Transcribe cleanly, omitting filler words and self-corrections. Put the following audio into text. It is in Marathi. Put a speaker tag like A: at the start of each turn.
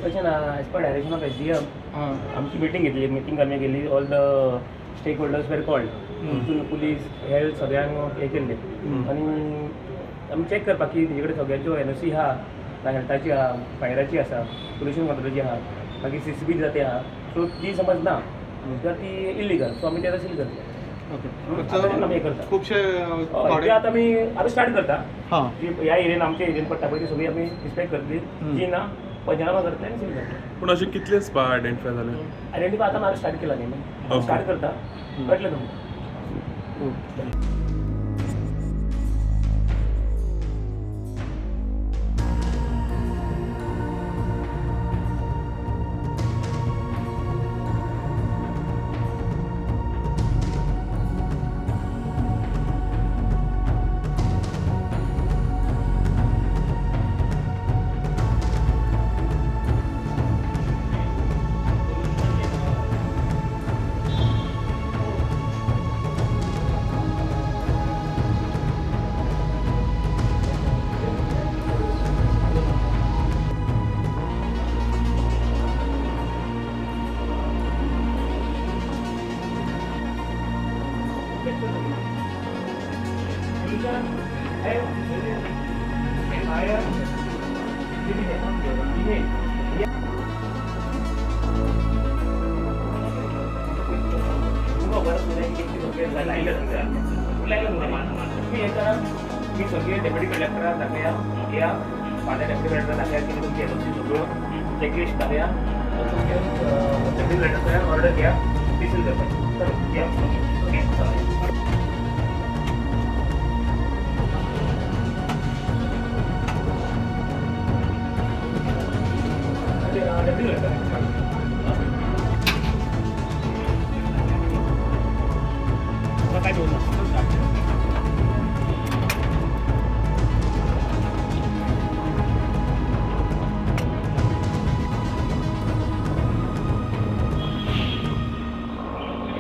A: Inspection as per direction of SDM
B: हां
A: आमची मीटिंग करण्यात गेली. All the stakeholders were called. तितून पुलीस हेल्थ सगळ्यांक हे केल्ले आनी आमी चॅक करपाक की तेजे कडेन सगळ्यांच्यो NOC आहा ना हेल्थाची आहा, फायराची आसा, पोल्युशन कंट्रोलाची आहा, मागीर CCTV जाते आहा. सो ती समज ना तर ती इल्लिगल. सो आमी तें सील करता.
B: ओके
A: आमी हे करता
B: खुबशे
A: ते आता आमी स्टार्ट करता.
B: हां
A: जी ह्या एरियेन आमच्या एरियेन पडटा पळय ती सगळी आमी इन्स्पेक्ट करतली. जी ना पंचनामा करतली आनी सील करतली.
C: पूण अशे कितले स्पा आयडेंटिफाय जाले?
A: आयडेंटिफाय आता म्हाका स्टार्ट केला न्ही.
C: Okay.
A: स्टार्ट करता कळटलें तुमकां. मी सगळे डेप्युटी कलेक्टराक दाखया या फाल्यां डेप्युटी कलेक्टराक दाखया की तुमची NOC सगळ्यो चेकलिस्ट दाखया तुमचे डेप्युटी कलेक्टराक ऑर्डर घ्या सील करपाची. चलो या डेप्युटी कलेक्टर काय बोलणार